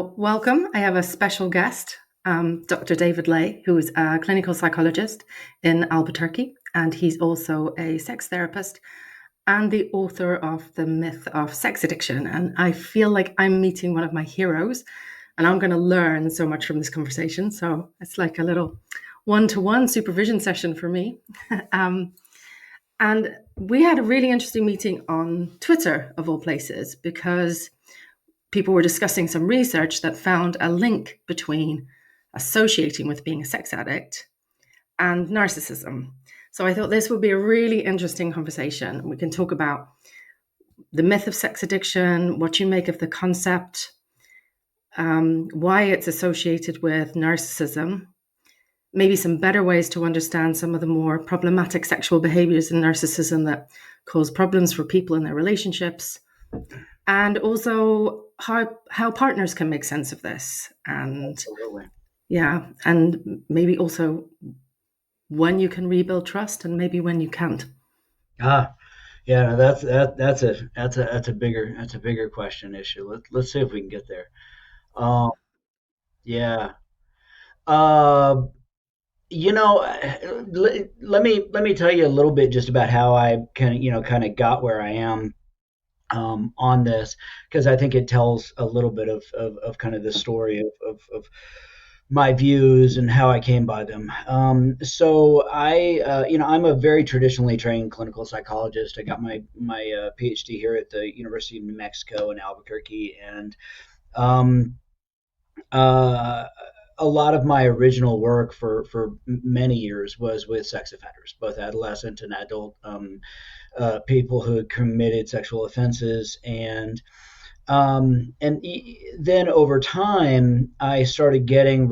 Welcome. I have a special guest, Dr. David Ley, who is a clinical psychologist in Albuquerque, and he's also a sex therapist and the author of The Myth of Sex Addiction. And I feel like I'm meeting one of my heroes, and I'm going to learn so much from this conversation. So it's like a little one-to-one supervision session for me. And we had a really interesting meeting on Twitter, of all places, because people were discussing some research that found a link between associating with being a sex addict and narcissism. So I thought this would be a really interesting conversation. We can talk about the myth of sex addiction, what you make of the concept, why it's associated with narcissism, maybe some better ways to understand some of the more problematic sexual behaviors in narcissism that cause problems for people in their relationships, and also how partners can make sense of this, and Absolutely. and maybe also when you can rebuild trust and maybe when you can't. Ah, yeah, that's a bigger question issue. Let's see if we can get there. Um, yeah. Uh, let me tell you a little bit just about how I kind of got where I am on this, because I think it tells a little bit of kind of the story of my views and how I came by them. I'm a very traditionally trained clinical psychologist. I got my PhD here at the University of New Mexico in Albuquerque, and um, uh, a lot of my original work for many years was with sex offenders, both adolescent and adult people who had committed sexual offenses, then over time, I started getting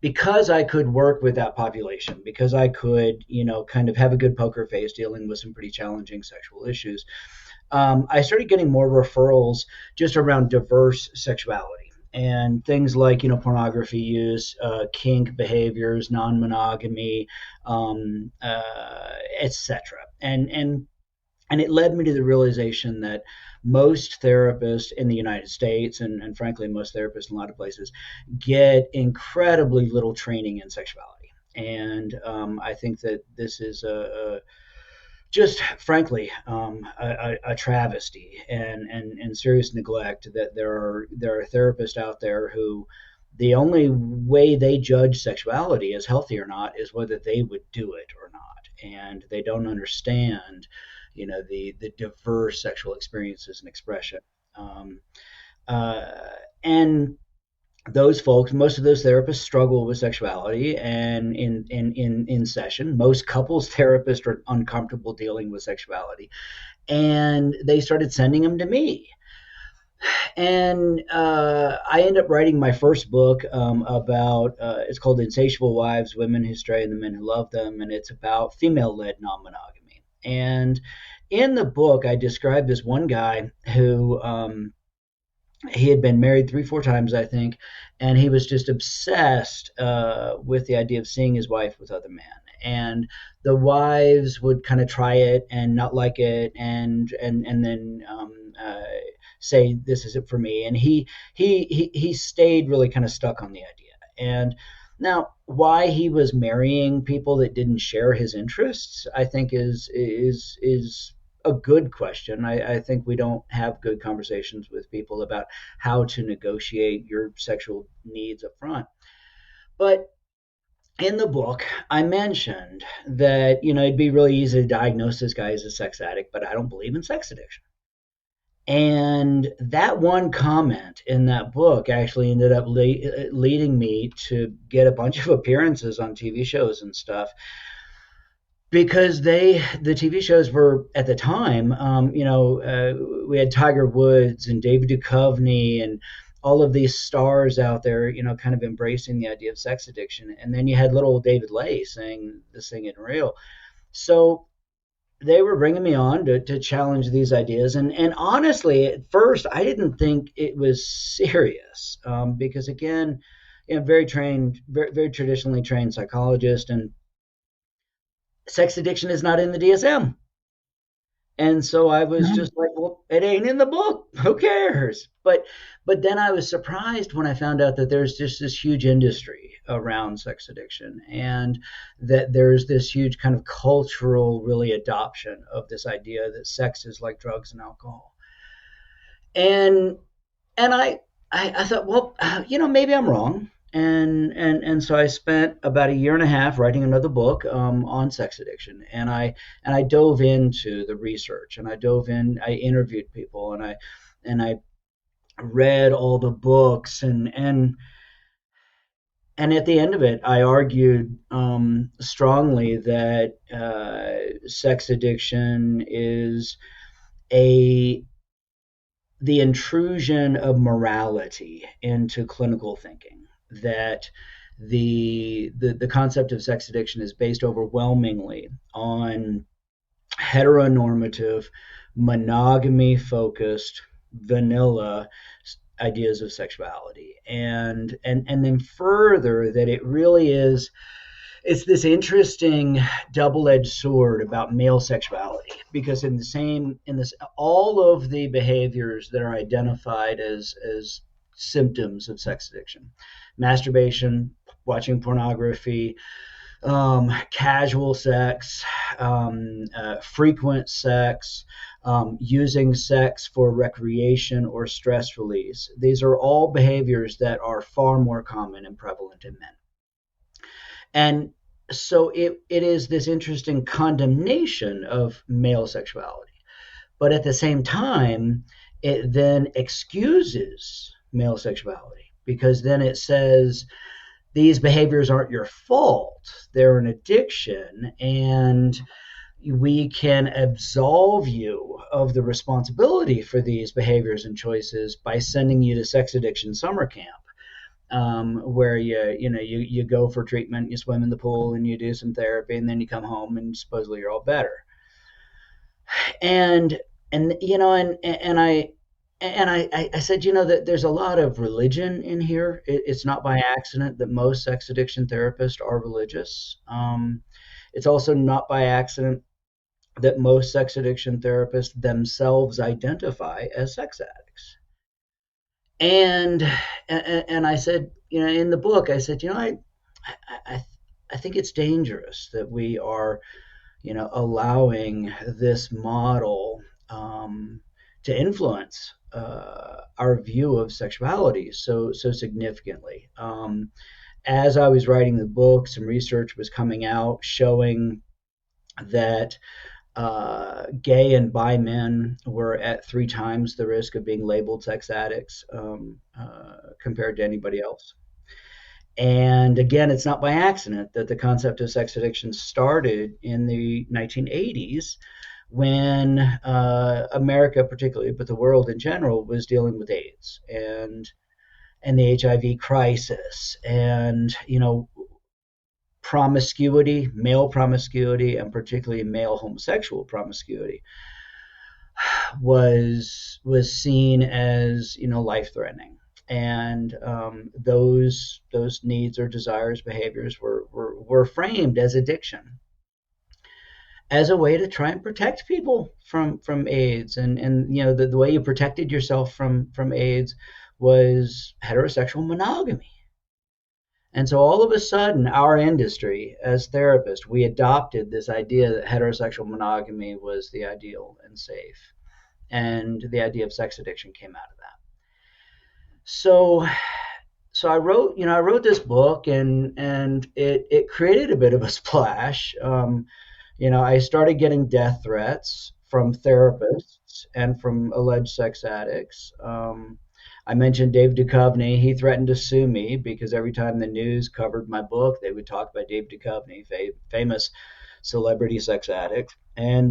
because I could work with that population, because I could, kind of have a good poker face dealing with some pretty challenging sexual issues. I started getting more referrals just around diverse sexuality and things like, pornography use, kink behaviors, non-monogamy, etc. And it led me to the realization that most therapists in the United States, and frankly, most therapists in a lot of places, get incredibly little training in sexuality. And I think that this is just frankly a travesty and serious neglect, that there are therapists out there who the only way they judge sexuality as healthy or not is whether they would do it or not, and they don't understand the diverse sexual experiences and expression. um, uh, and those folks, most of those therapists struggle with sexuality, and in session, most couples therapists are uncomfortable dealing with sexuality, and they started sending them to me. And I ended up writing my first book about it's called Insatiable Wives: Women Who Stray and the Men Who Love Them, and it's about female-led non-monogamy. And in the book, I described this one guy who he had been married 3, 4 times, I think, and he was just obsessed with the idea of seeing his wife with other men. And the wives would kind of try it and not like it, and then say, "This isn't for me." And he stayed really kind of stuck on the idea. And now, why he was marrying people that didn't share his interests, I think is a good question. I think we don't have good conversations with people about how to negotiate your sexual needs up front. But in the book, I mentioned that, it'd be really easy to diagnose this guy as a sex addict, but I don't believe in sex addiction. And that one comment in that book actually ended up leading me to get a bunch of appearances on TV shows and stuff, because the TV shows were, at the time, we had Tiger Woods and David Duchovny and all of these stars out there, kind of embracing the idea of sex addiction. And then you had little David Ley saying this thing isn't real. So they were bringing me on to challenge these ideas. And honestly, at first, I didn't think it was serious, because, again, very trained, very, very traditionally trained psychologist, and sex addiction is not in the DSM. And so I was just like, well, it ain't in the book. Who cares? But then I was surprised when I found out that there's just this huge industry around sex addiction, and that there's this huge kind of cultural really adoption of this idea that sex is like drugs and alcohol. And and I thought, well, maybe I'm wrong. And so I spent about a year and a half writing another book on sex addiction, and I dove into the research, and I interviewed people, and I read all the books, and at the end of it, I argued strongly that sex addiction is a the intrusion of morality into clinical thinking, that the concept of sex addiction is based overwhelmingly on heteronormative, monogamy focused, vanilla ideas of sexuality, and then further that it really is it's this interesting double-edged sword about male sexuality, because in this all of the behaviors that are identified as symptoms of sex addiction, masturbation, watching pornography, casual sex, frequent sex, using sex for recreation or stress release, these are all behaviors that are far more common and prevalent in men. And so it is this interesting condemnation of male sexuality. But at the same time, it then excuses male sexuality, because then it says these behaviors aren't your fault, they're an addiction, and we can absolve you of the responsibility for these behaviors and choices by sending you to sex addiction summer camp, where you go for treatment, you swim in the pool, and you do some therapy, and then you come home and supposedly you're all better. And I said, that there's a lot of religion in here. It's not by accident that most sex addiction therapists are religious. It's also not by accident that most sex addiction therapists themselves identify as sex addicts. And I said, in the book, I said, I I think it's dangerous that we are, allowing this model to influence our view of sexuality so significantly. As I was writing the book, some research was coming out showing that gay and bi men were at 3 times the risk of being labeled sex addicts compared to anybody else. And again, it's not by accident that the concept of sex addiction started in the 1980s, when America, particularly, but the world in general, was dealing with AIDS and the HIV crisis, and promiscuity, male promiscuity, and particularly male homosexual promiscuity was seen as life threatening, and those needs or desires, behaviors were framed as addiction, as a way to try and protect people from AIDS, and the way you protected yourself from AIDS was heterosexual monogamy. And so all of a sudden, our industry, as therapists, we adopted this idea that heterosexual monogamy was the ideal and safe. And the idea of sex addiction came out of that. So I wrote this book, and it created a bit of a splash. I started getting death threats from therapists and from alleged sex addicts. I mentioned Dave Duchovny. He threatened to sue me because every time the news covered my book, they would talk about Dave Duchovny, famous celebrity sex addict. And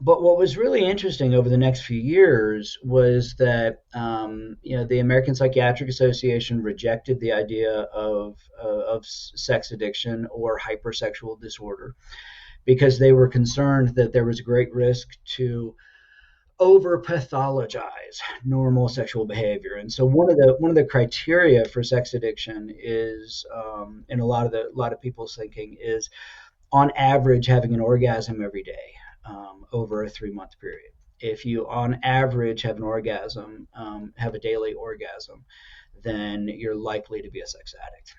but what was really interesting over the next few years was that the American Psychiatric Association rejected the idea of sex addiction or hypersexual disorder, because they were concerned that there was a great risk to over pathologize normal sexual behavior. And so one of the criteria for sex addiction is, in a lot of people's thinking, is on average, having an orgasm every day over a 3 month period. If you, on average, have an orgasm, have a daily orgasm, then you're likely to be a sex addict.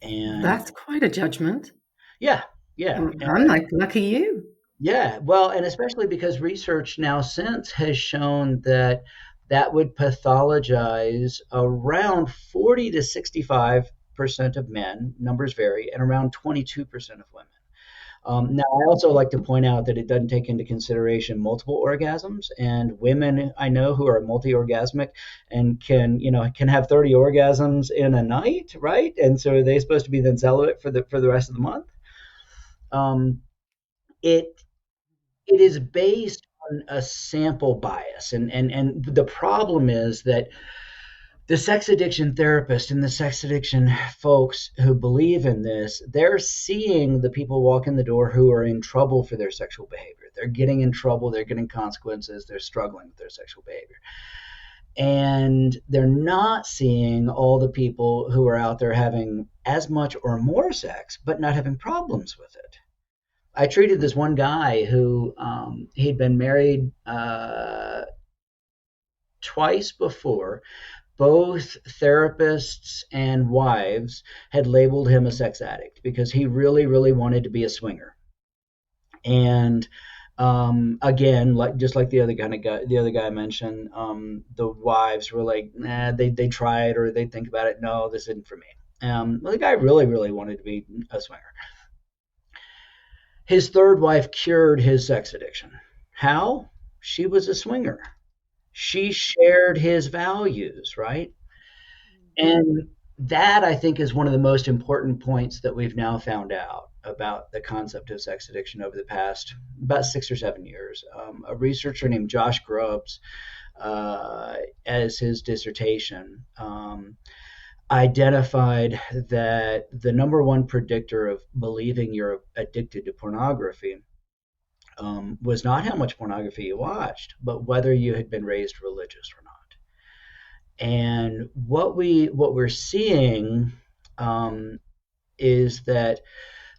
And That's quite a judgment. yeah, yeah, I'm like, lucky you. yeah. Well, and especially because research now since has shown that that would pathologize around 40 to 65% of men, numbers vary, and around 22% of women. Now, I also like to point out that it doesn't take into consideration multiple orgasms, and women I know who are multi-orgasmic and can have 30 orgasms in a night, right? And so are they supposed to be then celibate for the rest of the month? Um, it it is based on a sample bias, and the problem is that the sex addiction therapist and the sex addiction folks who believe in this, they're seeing the people walk in the door who are in trouble for their sexual behavior. They're getting in trouble, they're getting consequences, they're struggling with their sexual behavior. And they're not seeing all the people who are out there having as much or more sex, but not having problems with it. I treated this one guy who he'd been married twice before. Both therapists and wives had labeled him a sex addict because he really, really wanted to be a swinger. And again, like just like the other guy mentioned, the wives were like, nah, they try it or they think about it. No, this isn't for me. Well, the guy really, really wanted to be a swinger. His third wife cured his sex addiction. How? She was a swinger. She shared his values, right? And that, I think, is one of the most important points that we've now found out about the concept of sex addiction over the past about 6 or 7 years. A researcher named Josh Grubbs, as his dissertation, identified that the number one predictor of believing you're addicted to pornography was not how much pornography you watched, but whether you had been raised religious or not. And what we're seeing is that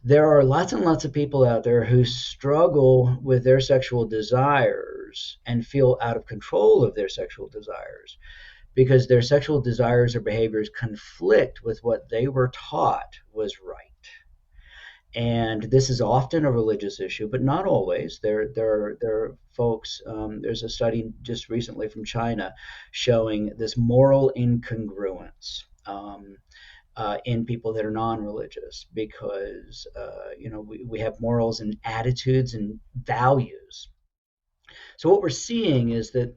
there are lots and lots of people out there who struggle with their sexual desires and feel out of control of their sexual desires because their sexual desires or behaviors conflict with what they were taught was right. And this is often a religious issue, but not always. There are folks. There's a study just recently from China showing this moral incongruence in people that are non-religious because we have morals and attitudes and values. So what we're seeing is that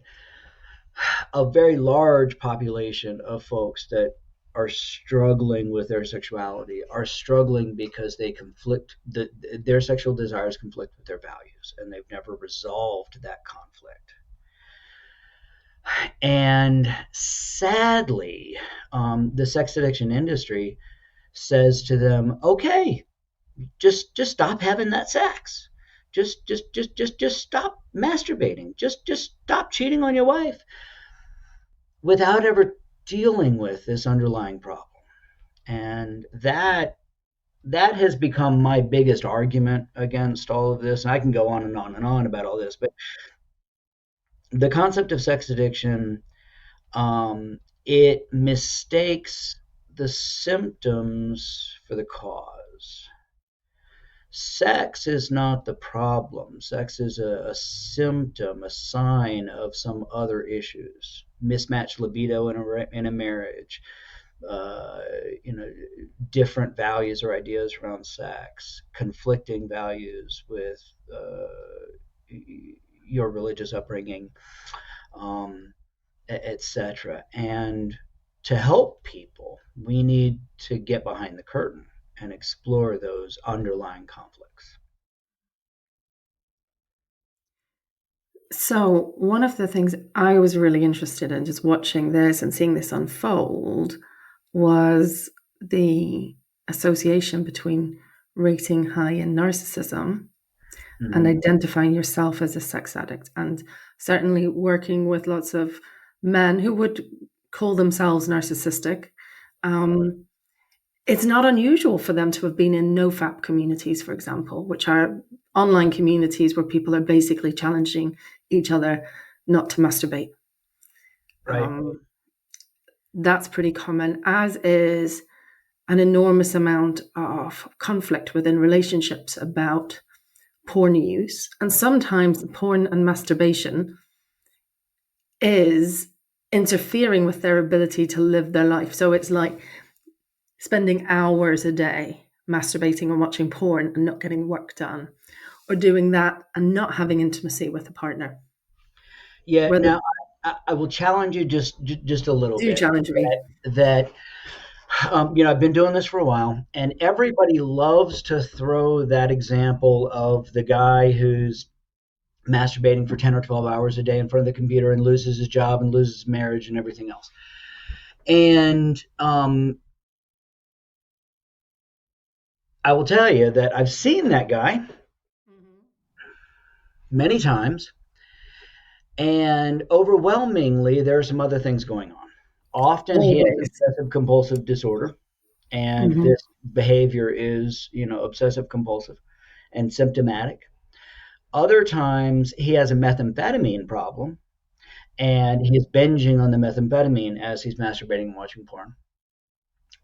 a very large population of folks that are struggling with their sexuality are struggling because they conflict their sexual desires conflict with their values and they've never resolved that conflict. And sadly, the sex addiction industry says to them, okay, just stop having that sex, just stop masturbating, just stop cheating on your wife, without ever dealing with this underlying problem. And that has become my biggest argument against all of this. And I can go on and on and on about all this, but the concept of sex addiction, it mistakes the symptoms for the cause. Sex is not the problem. Sex is a symptom, a sign of some other issues. Mismatched libido in a marriage, uh, you know, different values or ideas around sex, conflicting values with your religious upbringing, etc. And to help people, we need to get behind the curtain and explore those underlying conflicts. So, one of the things I was really interested in just watching this and seeing this unfold was the association between rating high in narcissism and Mm-hmm. identifying yourself as a sex addict. And certainly working with lots of men who would call themselves narcissistic. Um, It's not unusual for them to have been in nofap communities, for example, which are online communities where people are basically challenging each other not to masturbate. Right. That's pretty common, as is an enormous amount of conflict within relationships about porn use. And sometimes porn and masturbation is interfering with their ability to live their life. So it's like spending hours a day masturbating and watching porn and not getting work done, or doing that and not having intimacy with a partner. Yeah. Whether Now, I will challenge you just a little do bit. challenge me. That I've been doing this for a while, and everybody loves to throw that example of the guy who's masturbating for 10 or 12 hours a day in front of the computer and loses his job and loses his marriage and everything else. And I will tell you that I've seen that guy many times, and overwhelmingly, there are some other things going on. Often he has Always. obsessive compulsive disorder, and Mhm. this behavior is, obsessive compulsive and symptomatic. Other times he has a methamphetamine problem, and he's binging on the methamphetamine as he's masturbating and watching porn.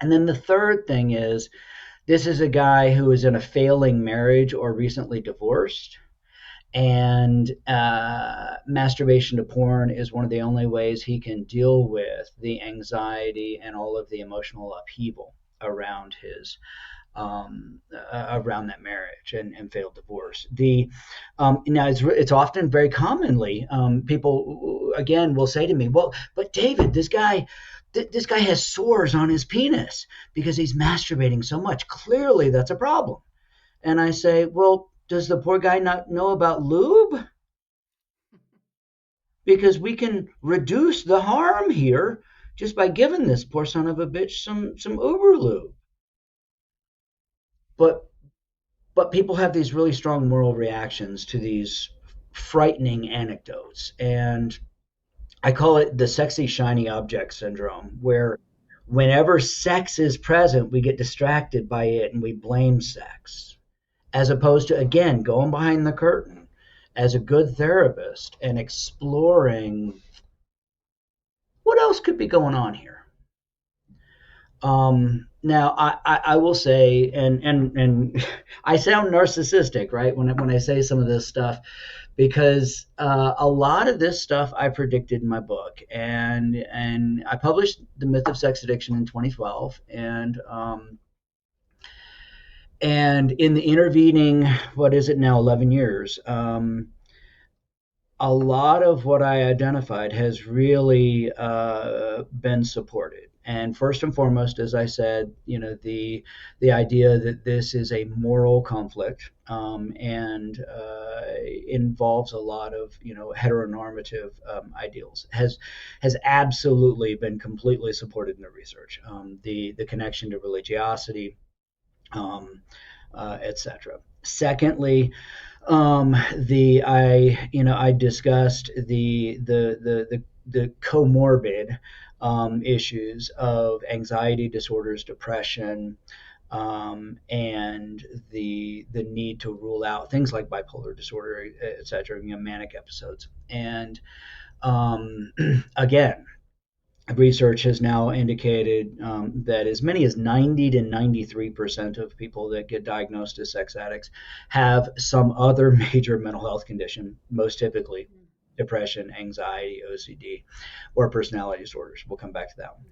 And then the third thing is, this is a guy who is in a failing marriage or recently divorced, and masturbation to porn is one of the only ways he can deal with the anxiety and all of the emotional upheaval around his around that marriage and failed divorce. Now it's often very commonly, people again will say to me, "Well, but David, this guy has sores on his penis because he's masturbating so much. Clearly, that's a problem." And I say, "Well, does the poor guy not know about lube? Because we can reduce the harm here just by giving this poor son of a bitch some Uber lube." But people have these really strong moral reactions to these frightening anecdotes, and I call it the sexy shiny object syndrome, where whenever sex is present, we get distracted by it and we blame sex, as opposed to, again, going behind the curtain as a good therapist and exploring what else could be going on here. Now, I will say, and I sound narcissistic, right, when I say some of this stuff, because a lot of this stuff I predicted in my book, and I published The Myth of Sex Addiction in 2012, and in the intervening, what is it now, 11 years, a lot of what I identified has really been supported. And first and foremost, as I said, the idea that this is a moral conflict, and involves a lot of heteronormative ideals has absolutely been completely supported in the research. The connection to religiosity, etc. Secondly, I discussed the comorbid issues of anxiety disorders, depression, and the need to rule out things like bipolar disorder, etc. Manic episodes. And again, research has now indicated that as many as 90 to 93% of people that get diagnosed as sex addicts have some other major mental health condition, most typically depression, anxiety, OCD, or personality disorders. We'll come back to that one.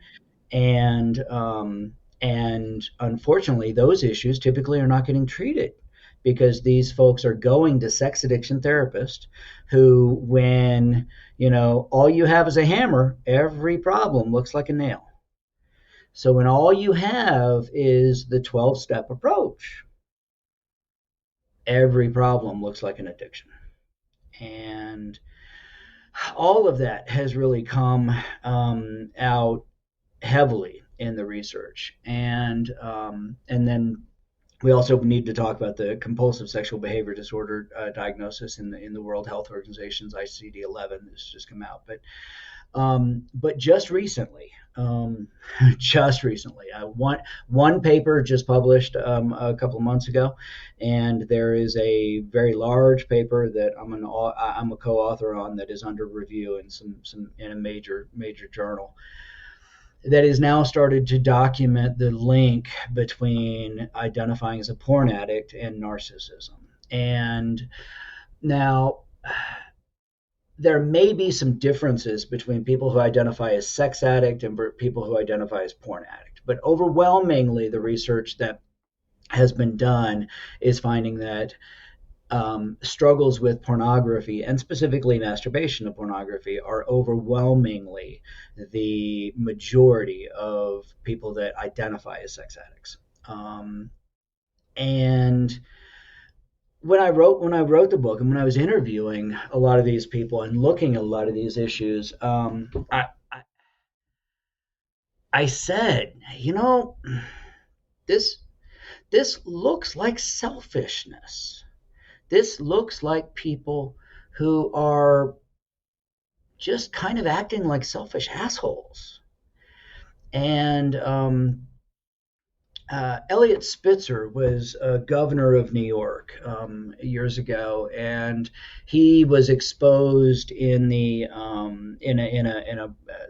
And unfortunately, those issues typically are not getting treated because these folks are going to sex addiction therapists who, when all you have is a hammer, every problem looks like a nail. So when all you have is the 12-step approach, every problem looks like an addiction. And all of that has really come out heavily in the research. And then we also need to talk about the compulsive sexual behavior disorder diagnosis in the World Health Organization's ICD-11 that's just come out. But But just recently, um, just recently, one paper just published a couple of months ago, and there is a very large paper that I'm a co-author on that is under review in some in a major journal that has now started to document the link between identifying as a porn addict and narcissism. And now there may be some differences between people who identify as sex addict and people who identify as porn addict. But overwhelmingly, the research that has been done is finding that struggles with pornography and specifically masturbation to pornography are overwhelmingly the majority of people that identify as sex addicts. And when I wrote the book and when I was interviewing a lot of these people and looking at a lot of these issues, I said, this this looks like selfishness. This looks like people who are just kind of acting like selfish assholes. And Eliot Spitzer was governor of New York years ago, and he was exposed in a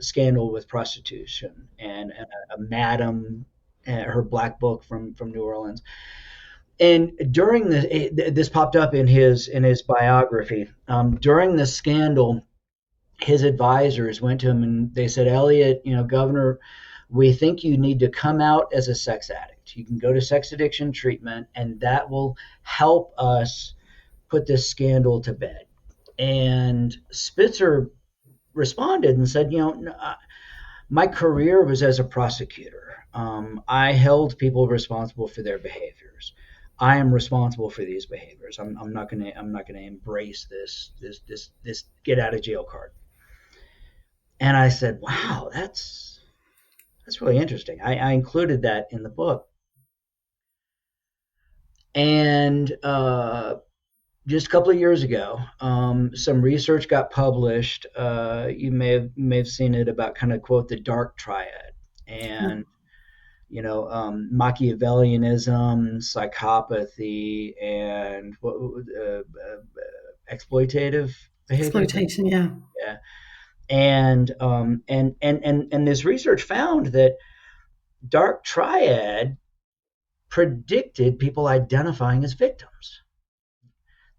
scandal with prostitution and a madam, her black book from New Orleans. And during this popped up in his biography. During the scandal, his advisors went to him and they said, Elliot, Governor, we think you need to come out as a sex addict. You can go to sex addiction treatment, and that will help us put this scandal to bed. And Spitzer responded and said, my career was as a prosecutor. I held people responsible for their behaviors. I am responsible for these behaviors. I'm not gonna embrace this get out of jail card. And I said, wow, that's really interesting. I included that in the book. And just a couple of years ago, some research got published. You may have seen it about kind of quote the dark triad, and Machiavellianism, psychopathy, and exploitative behavior. Exploitation, yeah. Yeah. And this research found that dark triad predicted people identifying as victims.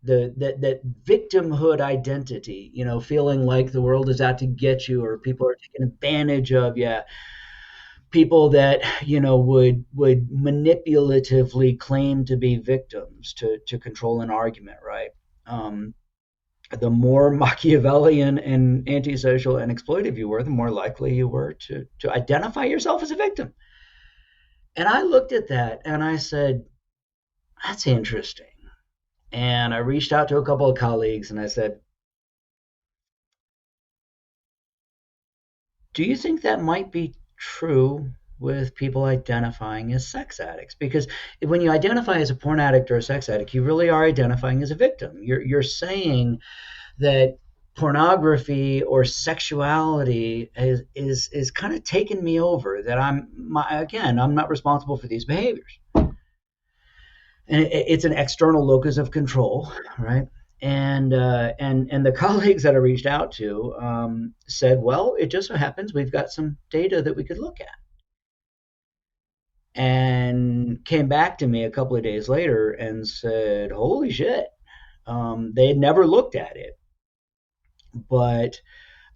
That victimhood identity, feeling like the world is out to get you or people are taking advantage of you. People that would manipulatively claim to be victims to control an argument, right? The more Machiavellian and antisocial and exploitive you were, the more likely you were to identify yourself as a victim. And I looked at that and I said, that's interesting. And I reached out to a couple of colleagues and I said, do you think that might be true with people identifying as sex addicts? Because when you identify as a porn addict or a sex addict, you really are identifying as a victim. You're saying that pornography or sexuality is kind of taking me over, that I'm not responsible for these behaviors. And it's an external locus of control, right? And the colleagues that I reached out to said, well, it just so happens we've got some data that we could look at. And came back to me a couple of days later and said, holy shit, they had never looked at it. But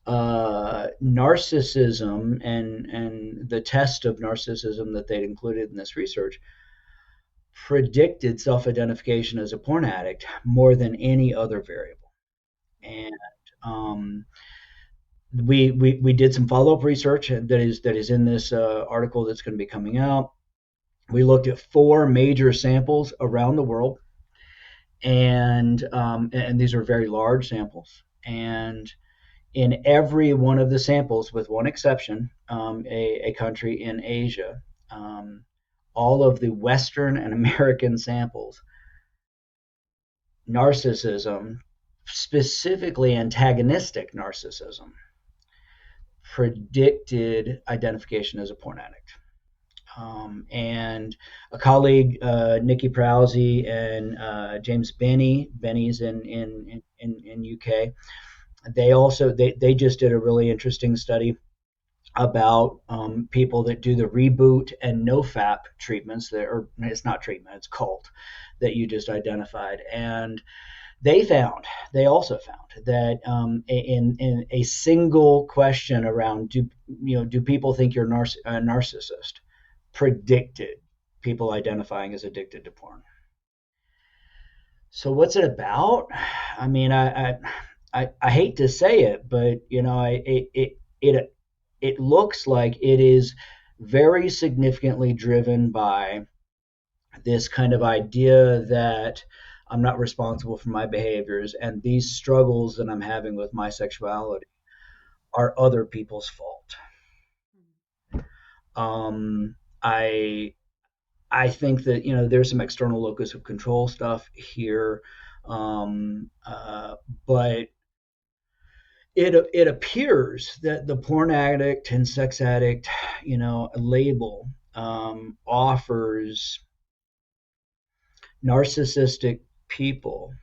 narcissism and the test of narcissism that they'd included in this research predicted self-identification as a porn addict more than any other variable. And we did some follow-up research that is in this article that's going to be coming out. We looked at 4 major samples around the world, and these are very large samples. And in every one of the samples, with one exception, a country in Asia, all of the Western and American samples, narcissism, specifically antagonistic narcissism, predicted identification as a porn addict. And a colleague, Nikki Prowse and James Benny's in UK. They just did a really interesting study about people that do the reboot and NoFap treatments that are, it's not treatment, it's cult, that you just identified. And they also found that in a single question around do people think you're a narcissist, predicted people identifying as addicted to porn. So what's it about? I mean, I hate to say it, but it looks like it is very significantly driven by this kind of idea that I'm not responsible for my behaviors, and these struggles that I'm having with my sexuality are other people's fault. I think that there's some external locus of control stuff here, but it appears that the porn addict and sex addict, label offers narcissistic people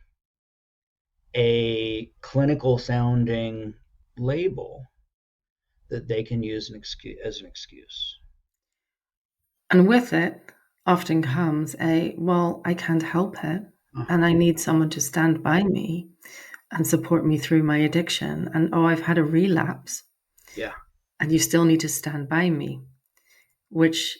a clinical sounding label that they can use as an excuse. And with it often comes well, I can't help it, and I need someone to stand by me and support me through my addiction. And I've had a relapse. Yeah. And you still need to stand by me, which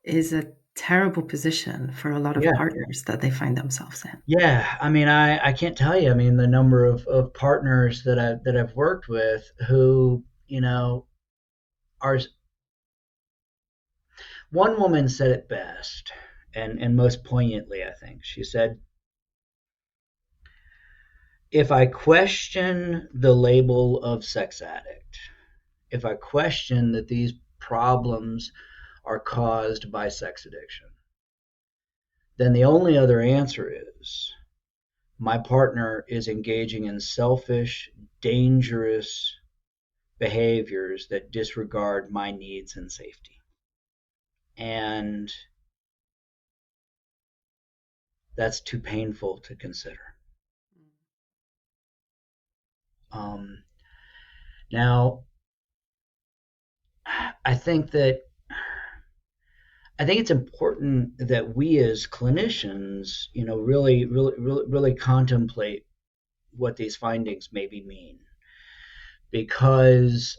is a terrible position for a lot of partners that they find themselves in. Yeah, I mean, I can't tell you. I mean, the number of partners that I've worked with who are. One woman said it best, and most poignantly, I think. She said, "If I question the label of sex addict, if I question that these problems are caused by sex addiction, then the only other answer is my partner is engaging in selfish, dangerous behaviors that disregard my needs and safety." And that's too painful to consider. Now, I think it's important that we as clinicians, really contemplate what these findings maybe mean, because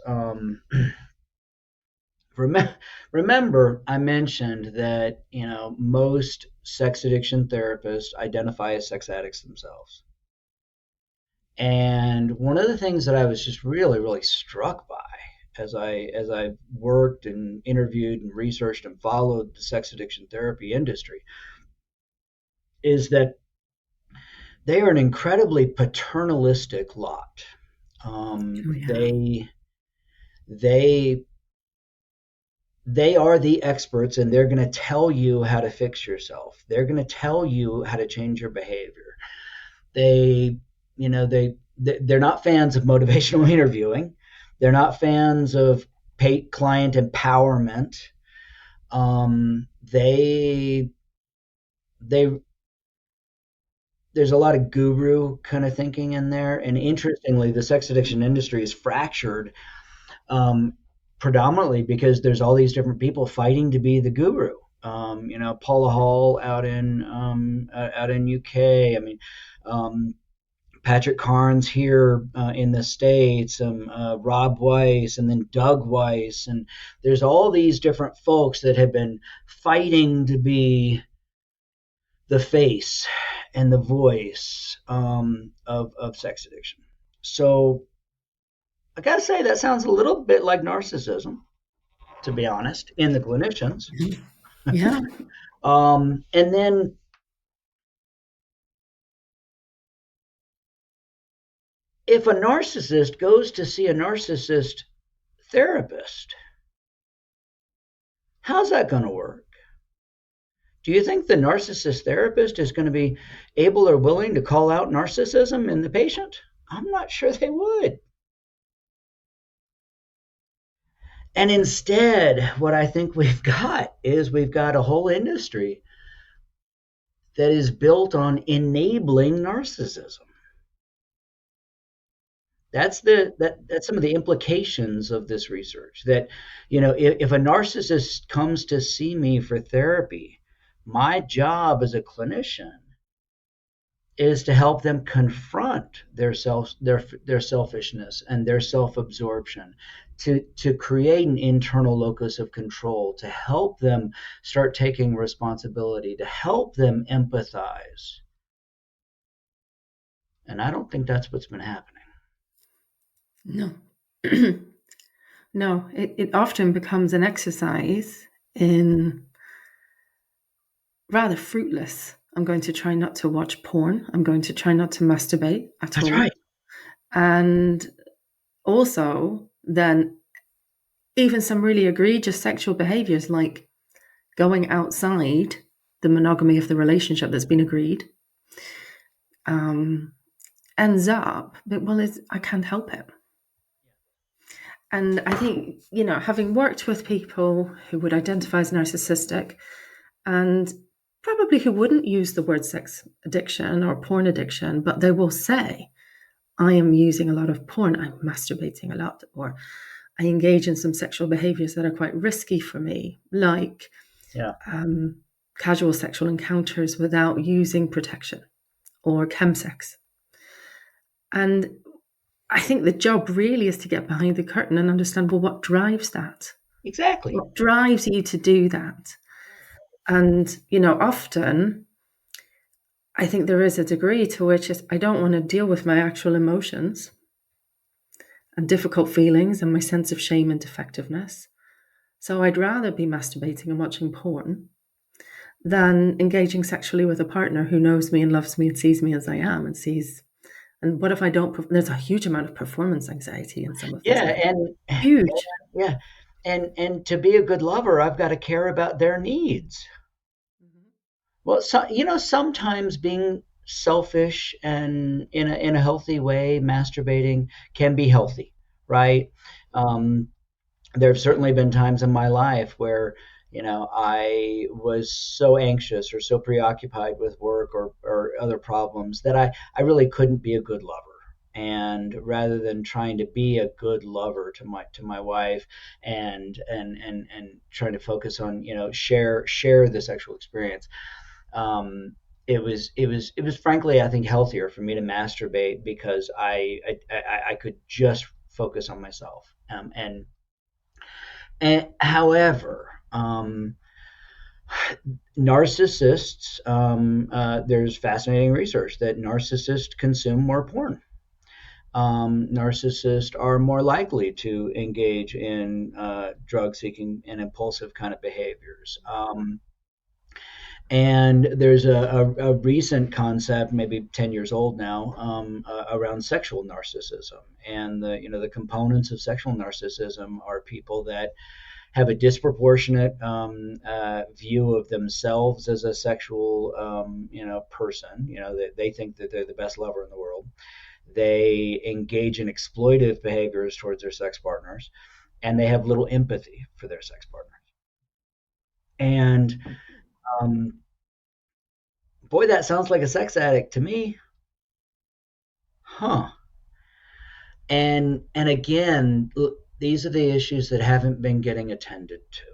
remember I mentioned that most sex addiction therapists identify as sex addicts themselves. And one of the things that I was just really, really struck by as I worked and interviewed and researched and followed the sex addiction therapy industry is that they are an incredibly paternalistic lot. They are the experts, and they're going to tell you how to fix yourself. They're going to tell you how to change your behavior. They're not fans of motivational interviewing. They're not fans of client empowerment. There's a lot of guru kind of thinking in there. And interestingly, the sex addiction industry is fractured predominantly because there's all these different people fighting to be the guru. Paula Hall out in UK. I mean, Patrick Carnes here in the States, Rob Weiss, and then Doug Weiss. And there's all these different folks that have been fighting to be the face and the voice of sex addiction. So I got to say, that sounds a little bit like narcissism, to be honest, in the clinicians. Yeah. And then if a narcissist goes to see a narcissist therapist, how's that going to work? Do you think the narcissist therapist is going to be able or willing to call out narcissism in the patient? I'm not sure they would. And instead, what I think we've got is we've got a whole industry that is built on enabling narcissism. That's some of the implications of this research. That, if a narcissist comes to see me for therapy, my job as a clinician is to help them confront their selfishness and their self-absorption, to create an internal locus of control, to help them start taking responsibility, to help them empathize. And I don't think that's what's been happening. No. No, it often becomes an exercise in rather fruitless. I'm going to try not to watch porn. I'm going to try not to masturbate at That's all. right. And also, then, even some really egregious sexual behaviors like going outside the monogamy of the relationship that's been agreed ends up, I can't help it. And I think, having worked with people who would identify as narcissistic and probably who wouldn't use the word sex addiction or porn addiction, but they will say, I am using a lot of porn, I'm masturbating a lot, or I engage in some sexual behaviors that are quite risky for me, like casual sexual encounters without using protection or chemsex. And I think the job really is to get behind the curtain and understand, well, what drives that? Exactly. What drives you to do that? And, often I think there is a degree to which I don't want to deal with my actual emotions and difficult feelings and my sense of shame and defectiveness. So I'd rather be masturbating and watching porn than engaging sexually with a partner who knows me and loves me and sees me as I am and what if I don't? There's a huge amount of performance anxiety in some of these. Huge. And to be a good lover, I've got to care about their needs. Mm-hmm. Well, sometimes being selfish and in a healthy way, masturbating can be healthy, right? There have certainly been times in my life where I was so anxious or so preoccupied with work or other problems that I really couldn't be a good lover. And rather than trying to be a good lover to my wife and trying to focus on share the sexual experience, it was frankly, I think, healthier for me to masturbate because I could just focus on myself. And however, narcissists, there's fascinating research that narcissists consume more porn. Narcissists are more likely to engage in drug-seeking and impulsive kind of behaviors. And there's a recent concept, maybe 10 years old now, around sexual narcissism. And the components of sexual narcissism are people that have a disproportionate view of themselves as a sexual person. They think that they're the best lover in the world. They engage in exploitive behaviors towards their sex partners, and they have little empathy for their sex partners. And boy, that sounds like a sex addict to me. Huh. And again, these are the issues that haven't been getting attended to.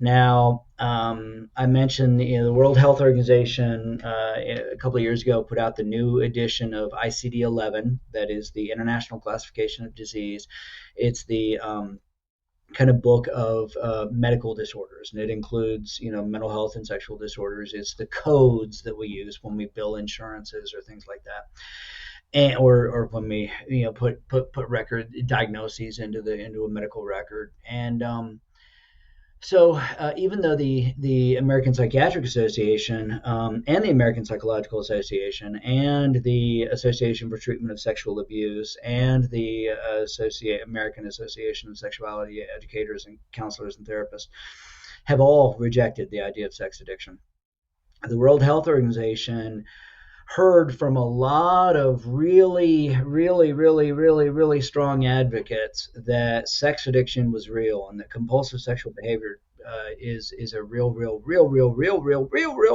Now, I mentioned the World Health Organization a couple of years ago put out the new edition of ICD-11, that is the International Classification of Disease. It's the kind of book of medical disorders, and it includes mental health and sexual disorders. It's the codes that we use when we bill insurances or things like that. And, or when we put record diagnoses into a medical record. And so even though the American Psychiatric Association and the American Psychological Association and the Association for Treatment of Sexual Abuse and the American Association of Sexuality Educators and Counselors and Therapists have all rejected the idea of sex addiction, the World Health Organization heard from a lot of really, really, really, really, really strong advocates that sex addiction was real and that compulsive sexual behavior is a real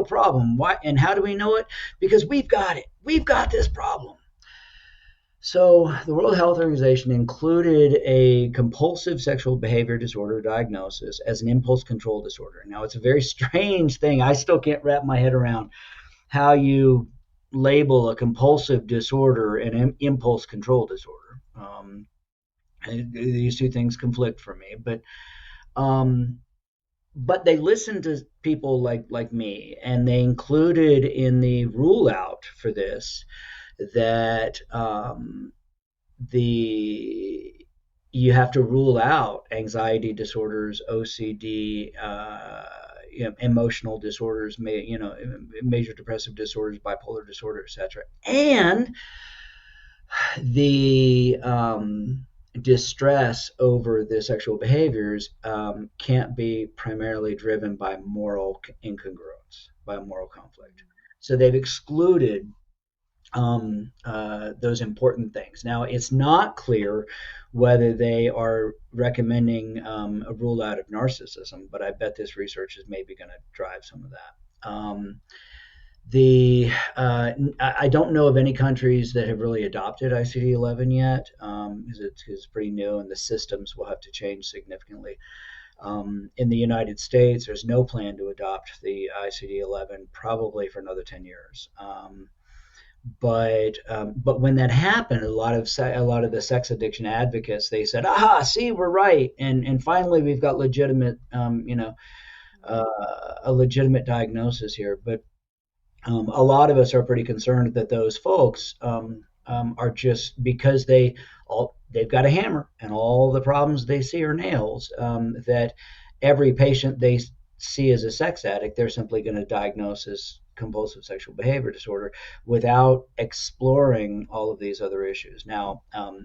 problem. Why and how do we know it? Because we've got it. We've got this problem. So, the World Health Organization included a compulsive sexual behavior disorder diagnosis as an impulse control disorder. Now, it's a very strange thing. I still can't wrap my head around how you label a compulsive disorder and impulse control disorder. These two things conflict for me, um, but they listened to people like me, and they included in the rule out for this that the you have to rule out anxiety disorders, OCD, emotional disorders, major depressive disorders, bipolar disorder, etc. And the distress over the sexual behaviors can't be primarily driven by moral incongruence, by moral conflict. So they've excluded those important things. Now, it's not clear whether they are recommending a rule out of narcissism, but I bet this research is maybe going to drive some of that. I don't know of any countries that have really adopted ICD-11 yet, because it's pretty new, and the systems will have to change significantly. In the United States, there's no plan to adopt the ICD-11 probably for another 10 years. But when that happened, a lot of the sex addiction advocates, they said, "Aha, see, we're right," and finally we've got legitimate, a legitimate diagnosis here. But a lot of us are pretty concerned that those folks are just because they've got a hammer and all the problems they see are nails. That every patient they see as a sex addict, they're simply going to diagnose as compulsive sexual behavior disorder without exploring all of these other issues. Now,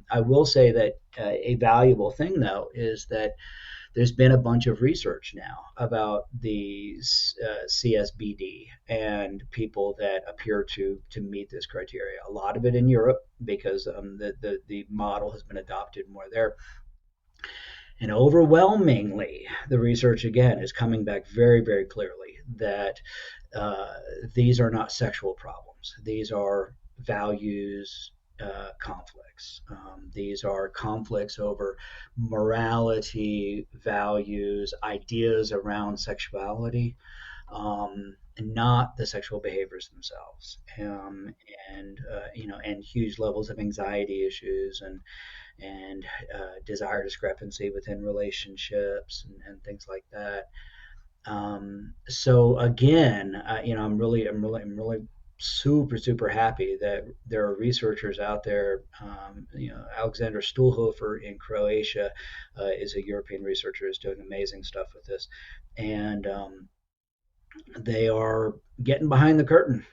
I will say that a valuable thing, though, is that there's been a bunch of research now about these CSBD and people that appear to meet this criteria. A lot of it in Europe because the model has been adopted more there. And overwhelmingly, the research again is coming back very, very clearly that these are not sexual problems. These are values conflicts. These are conflicts over morality, values, ideas around sexuality, not the sexual behaviors themselves, and huge levels of anxiety issues and desire discrepancy within relationships and things like that. So again, I'm really super happy that there are researchers out there. Alexander Stuhlhofer in Croatia is a European researcher, is doing amazing stuff with this, and they are getting behind the curtain.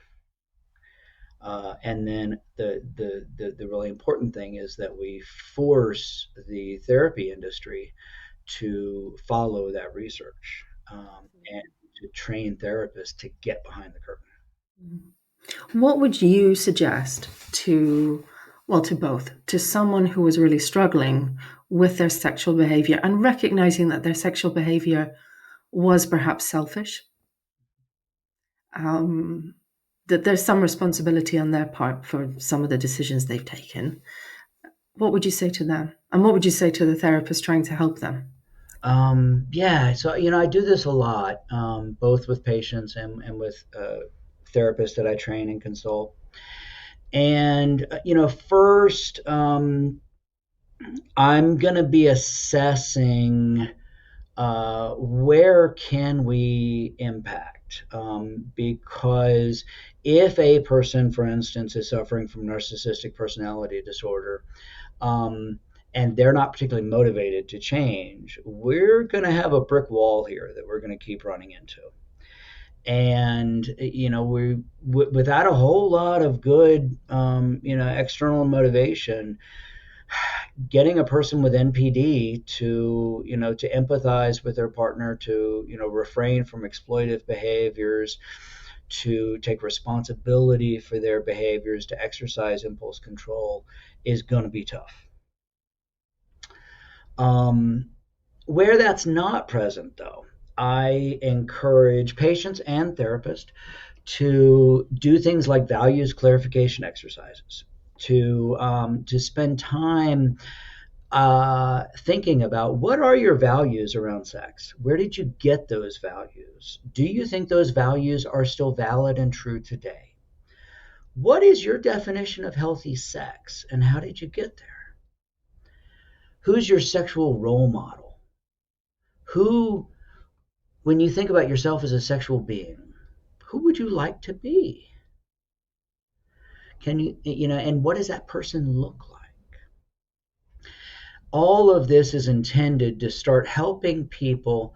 And then the really important thing is that we force the therapy industry to follow that research and to train therapists to get behind the curtain. What would you suggest to both, to someone who was really struggling with their sexual behavior and recognizing that their sexual behavior was perhaps selfish, that there's some responsibility on their part for some of the decisions they've taken? What would you say to them? And what would you say to the therapist trying to help them? So I do this a lot, both with patients and with therapists that I train and consult. And first, I'm going to be assessing where can we impact, because if a person, for instance, is suffering from narcissistic personality disorder, and they're not particularly motivated to change, we're going to have a brick wall here that we're going to keep running into. And we without a whole lot of good external motivation, getting a person with NPD to empathize with their partner, to refrain from exploitive behaviors, to take responsibility for their behaviors, to exercise impulse control, is going to be tough. Um, where that's not present, though, I encourage patients and therapists to do things like values clarification exercises, to spend time thinking about what are your values around sex? Where did you get those values? Do you think those values are still valid and true today? What is your definition of healthy sex, and how did you get there? Who's your sexual role model? Who, when you think about yourself as a sexual being, who would you like to be? Can you, and what does that person look like? All of this is intended to start helping people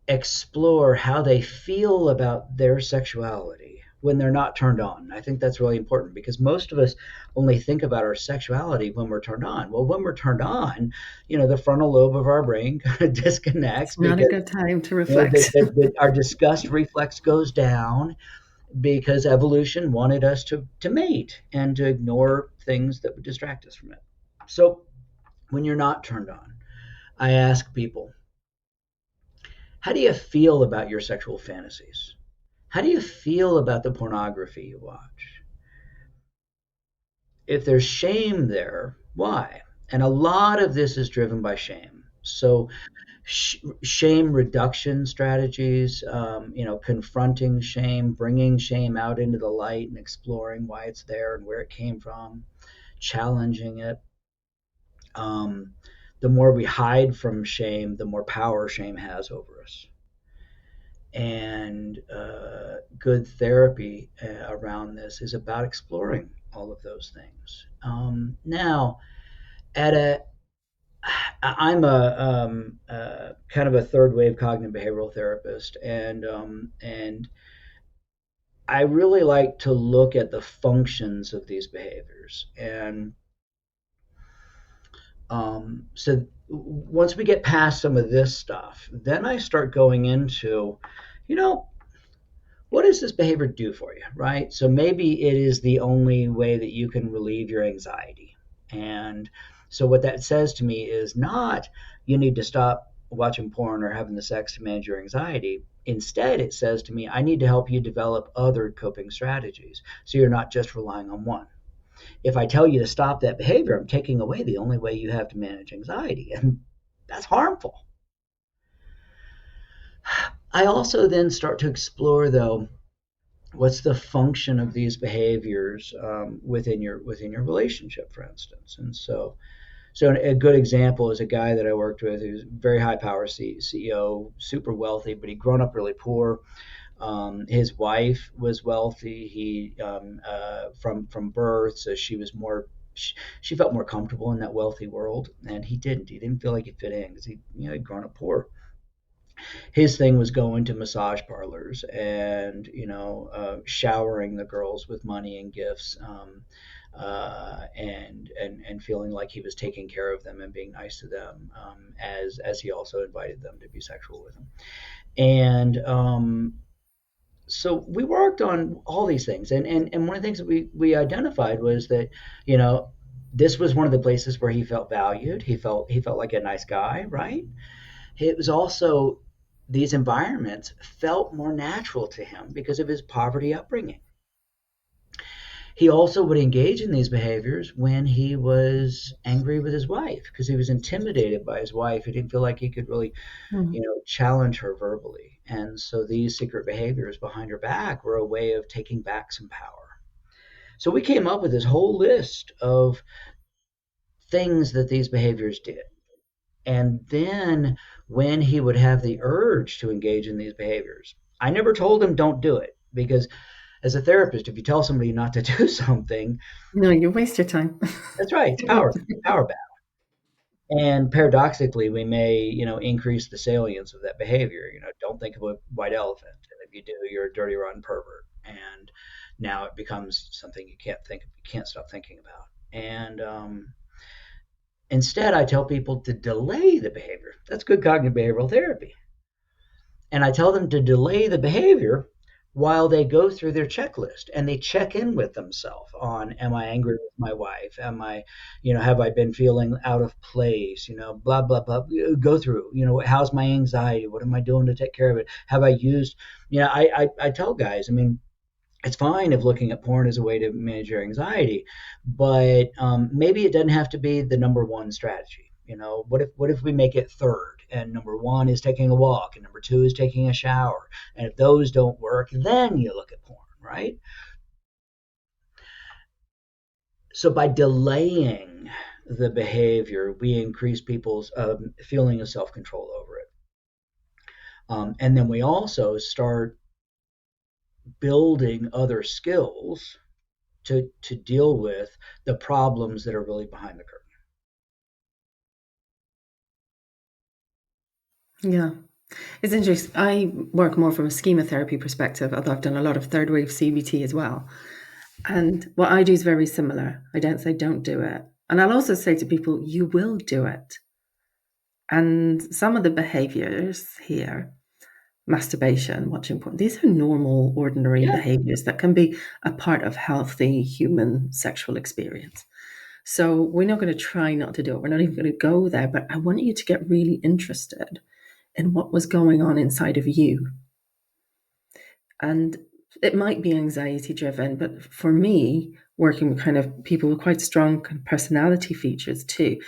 explore how they feel about their sexuality when they're not turned on. I think that's really important because most of us only think about our sexuality when we're turned on. Well, when we're turned on, the frontal lobe of our brain kind of disconnects It's not a because good time to reflect. our disgust reflex goes down because evolution wanted us to mate and to ignore things that would distract us from it. So when you're not turned on, I ask people, how do you feel about your sexual fantasies? How do you feel about the pornography you watch? If there's shame there, why? And a lot of this is driven by shame. So, shame reduction strategies, confronting shame, bringing shame out into the light and exploring why it's there and where it came from, challenging it. The more we hide from shame, the more power shame has over us. And good therapy around this is about exploring all of those things. Now, at a I'm a kind of a third wave cognitive behavioral therapist, and I really like to look at the functions of these behaviors. And so once we get past some of this stuff, then I start going into, you know, what does this behavior do for you, right? So maybe it is the only way that you can relieve your anxiety. And so what that says to me is not you need to stop watching porn or having the sex to manage your anxiety. Instead, it says to me, I need to help you develop other coping strategies so you're not just relying on one. If I tell you to stop that behavior, I'm taking away the only way you have to manage anxiety, and that's harmful. I also then start to explore, though, what's the function of these behaviors within your relationship, for instance. And so a good example is a guy that I worked with who's very high power CEO, super wealthy, but he'd grown up really poor. His wife was wealthy. He from birth, so she was more. She felt more comfortable in that wealthy world, and he didn't. He didn't feel like he fit in because he'd grown up poor. His thing was going to massage parlors and showering the girls with money and gifts, and feeling like he was taking care of them and being nice to them, as he also invited them to be sexual with him. And so we worked on all these things, and one of the things that we identified was that this was one of the places where he felt valued. He felt like a nice guy, right? It was also these environments felt more natural to him because of his poverty upbringing. He also would engage in these behaviors when he was angry with his wife because he was intimidated by his wife. He didn't feel like he could really, challenge her verbally. And so these secret behaviors behind her back were a way of taking back some power. So we came up with this whole list of things that these behaviors did. And then when he would have the urge to engage in these behaviors, I never told him don't do it because as a therapist, if you tell somebody not to do something, no, you waste your time. That's right. It's power battle. And paradoxically, we may, increase the salience of that behavior. Don't think of a white elephant. And if you do, you're a dirty, rotten pervert. And now it becomes something you can't stop thinking about. And instead, I tell people to delay the behavior. That's good cognitive behavioral therapy. And I tell them to delay the behavior while they go through their checklist and they check in with themselves on, am I angry with my wife? Am I, have I been feeling out of place? Blah, blah, blah. Go through, how's my anxiety? What am I doing to take care of it? Have I used, I tell guys, I mean, it's fine if looking at porn is a way to manage your anxiety, but maybe it doesn't have to be the number one strategy. What if we make it third, and number one is taking a walk, and number two is taking a shower, and if those don't work, then you look at porn, right? So by delaying the behavior, we increase people's feeling of self control over it, and then we also start building other skills to deal with the problems that are really behind the curtain. Yeah. It's interesting. I work more from a schema therapy perspective, although I've done a lot of third wave CBT as well. And what I do is very similar. I don't say don't do it. And I'll also say to people, you will do it. And some of the behaviors here, masturbation, watching porn, these are normal, ordinary Yeah, behaviors that can be a part of healthy human sexual experience. So we're not going to try not to do it. We're not even going to go there. But I want you to get really interested in what was going on inside of you. And it might be anxiety driven, but for me, working with kind of people with quite strong kind of personality features too,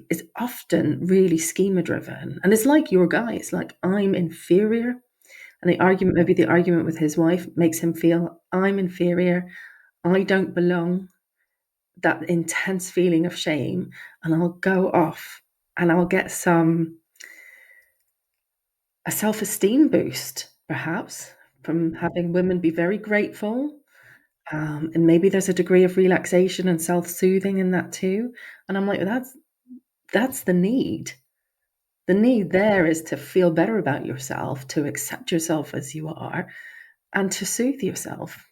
it's often really schema driven. And it's like your guy, it's like I'm inferior. And maybe the argument with his wife makes him feel I'm inferior, I don't belong, that intense feeling of shame. And I'll go off and I'll get a self-esteem boost, perhaps, from having women be very grateful. And maybe there's a degree of relaxation and self-soothing in that too. And I'm like, that's the need. The need there is to feel better about yourself, to accept yourself as you are, and to soothe yourself.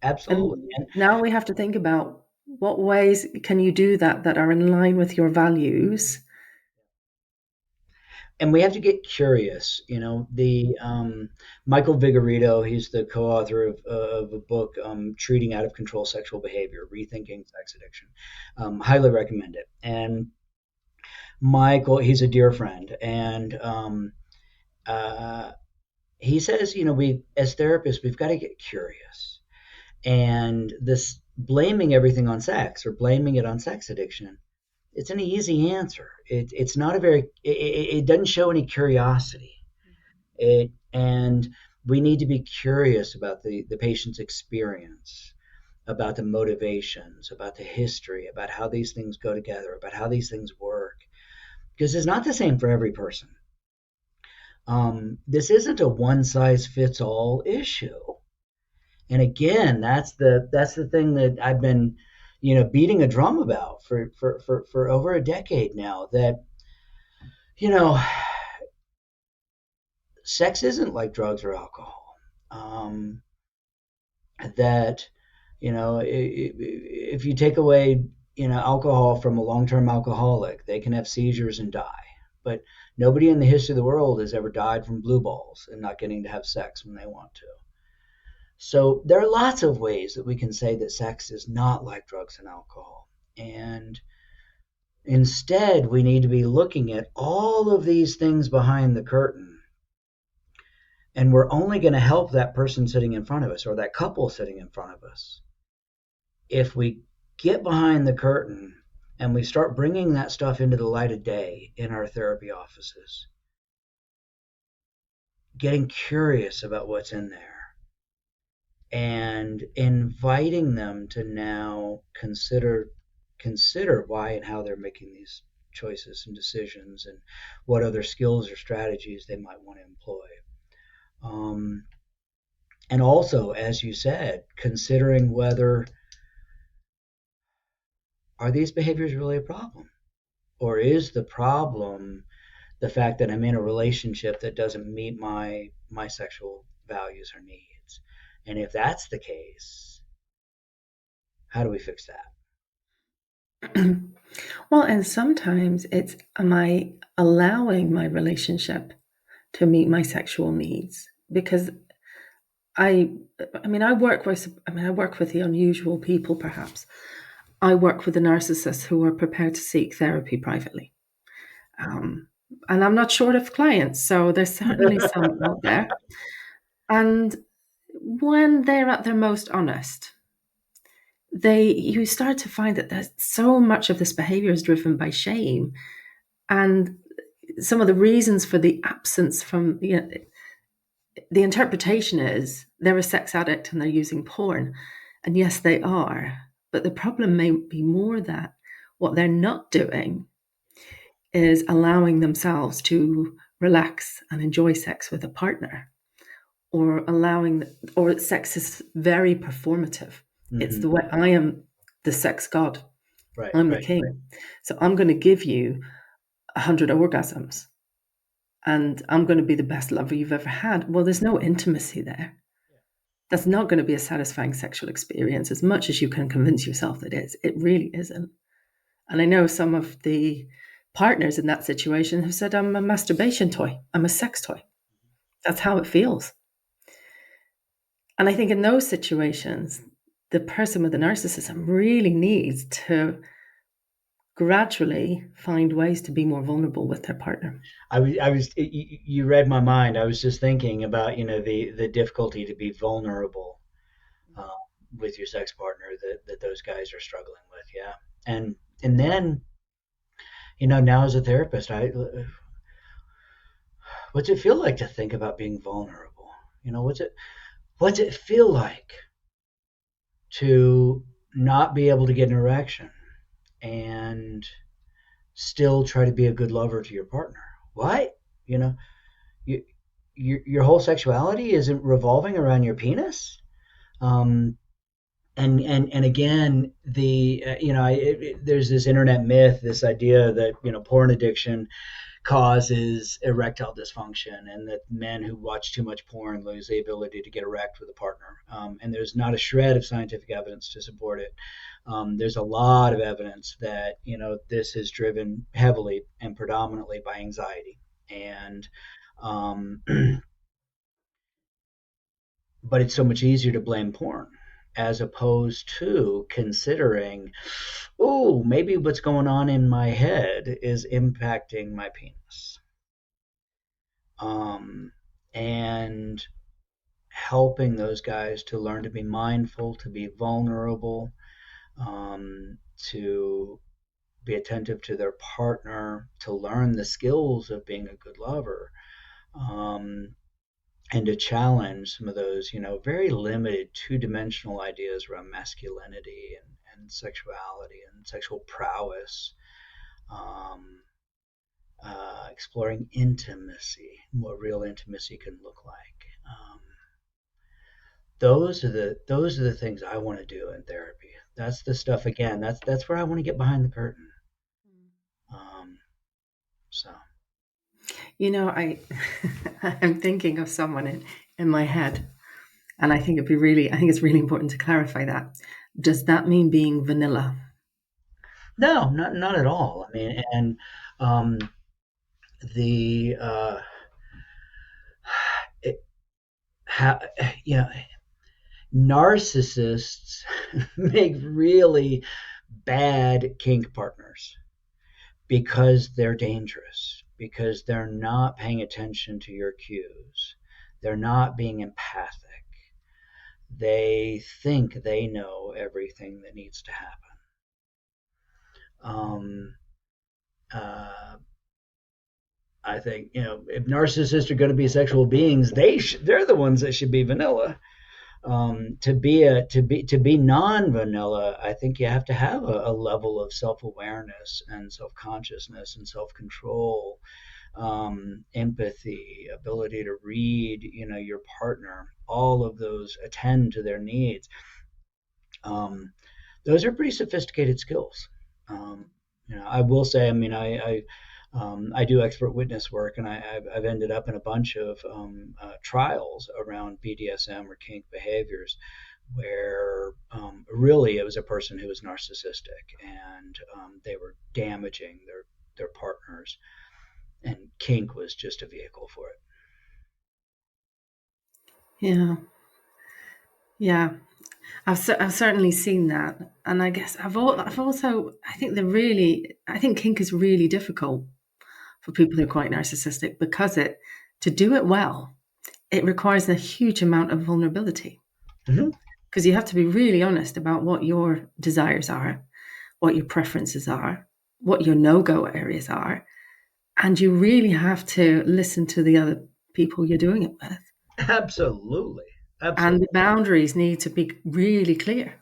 absolutely. And now we have to think about what ways can you do that that are in line with your values. And we have to get curious. The Michael Vigorito, he's the co-author of a book, Treating Out of Control Sexual Behavior, Rethinking Sex Addiction. Highly recommend it. And Michael, he's a dear friend, and uh, he says, we as therapists, we've got to get curious. And this blaming everything on sex or blaming it on sex addiction, it's an easy answer. It's not a very, it doesn't show any curiosity. And we need to be curious about the patient's experience, about the motivations, about the history, about how these things go together, about how these things work. Because it's not the same for every person. This isn't a one size fits all issue. And again, that's the thing that I've been, beating a drum about for over a decade now. That you know, sex isn't like drugs or alcohol. That if you take away alcohol from a long-term alcoholic, they can have seizures and die. But nobody in the history of the world has ever died from blue balls and not getting to have sex when they want to. So there are lots of ways that we can say that sex is not like drugs and alcohol. And instead, we need to be looking at all of these things behind the curtain. And we're only going to help that person sitting in front of us or that couple sitting in front of us if we get behind the curtain and we start bringing that stuff into the light of day in our therapy offices, getting curious about what's in there, and inviting them to now consider why and how they're making these choices and decisions and what other skills or strategies they might want to employ. Um, and also, as you said, considering whether are these behaviors really a problem, or is the problem the fact that I'm in a relationship that doesn't meet my sexual values or needs? And if that's the case, how do we fix that? Well, and sometimes it's, am I allowing my relationship to meet my sexual needs? Because I I mean, I work with the unusual people, perhaps. I work with the narcissists who are prepared to seek therapy privately. Um, and I'm not short of clients, so there's certainly some out there. And when they're at their most honest, you start to find that there's so much of this behavior is driven by shame. And some of the reasons for the absence from, the interpretation is they're a sex addict and they're using porn. And yes, they are. But the problem may be more that what they're not doing is allowing themselves to relax and enjoy sex with a partner, or or sex is very performative. It's Hmm. the way I am the sex god, Right, I'm the right. king. So I'm going to give you 100 orgasms and I'm going to be the best lover you've ever had. Well, there's no intimacy there. That's not going to be a satisfying sexual experience as much as you can convince yourself that it is. It really isn't. And I know some of the partners in that situation have said, I'm a masturbation toy, I'm a sex toy. That's how it feels. And I think in those situations, the person with the narcissism really needs to gradually find ways to be more vulnerable with their partner. You read my mind. I was just thinking about, the difficulty to be vulnerable uh, with your sex partner that those guys are struggling with. Yeah. And then, now as a therapist, what's it feel like to think about being vulnerable? What's it feel like to not be able to get an erection and still try to be a good lover to your partner? What? You know, you, your whole sexuality isn't revolving around your penis. Um, and again, there's this internet myth, this idea that porn addiction causes erectile dysfunction, and that men who watch too much porn lose the ability to get erect with a partner. And there's not a shred of scientific evidence to support it. There's a lot of evidence that this is driven heavily and predominantly by anxiety, and um, but it's so much easier to blame porn as opposed to considering, oh, maybe what's going on in my head is impacting my penis. um, and helping those guys to learn to be mindful, to be vulnerable, to be attentive to their partner, to learn the skills of being a good lover, um, and to challenge some of those, very limited two-dimensional ideas around masculinity and sexuality and sexual prowess. Um, Exploring intimacy, what real intimacy can look like. Those are the things I want to do in therapy. That's the stuff, again. That's where I want to get behind the curtain. Um, so I I'm thinking of someone in my head, and I think it's really important to clarify that. Does that mean being vanilla? no, not at all. I mean, and um, the it, ha, you know narcissists make really bad kink partners because they're dangerous, because they're not paying attention to your cues. They're not being empathic. They think they know everything that needs to happen. Um, uh, I think if narcissists are going to be sexual beings, they're the ones that should be vanilla. To be non-vanilla, I think you have to have a level of self-awareness and self-consciousness and self-control, empathy, ability to read, your partner. All of those attend to their needs. Um, those are pretty sophisticated skills. I will say, I mean, I do expert witness work, and I've ended up in a bunch of trials around BDSM or kink behaviors, where really it was a person who was narcissistic, and they were damaging their partners, and kink was just a vehicle for it. Yeah. Yeah, I've certainly seen that, and I guess I've also I think kink is really difficult for people who are quite narcissistic because it to do it well, it requires a huge amount of vulnerability Hmm. because you have to be really honest about what your desires are, what your preferences are, what your no-go areas are, and you really have to listen to the other people you're doing it with. Absolutely. And the Absolutely. boundaries need to be really clear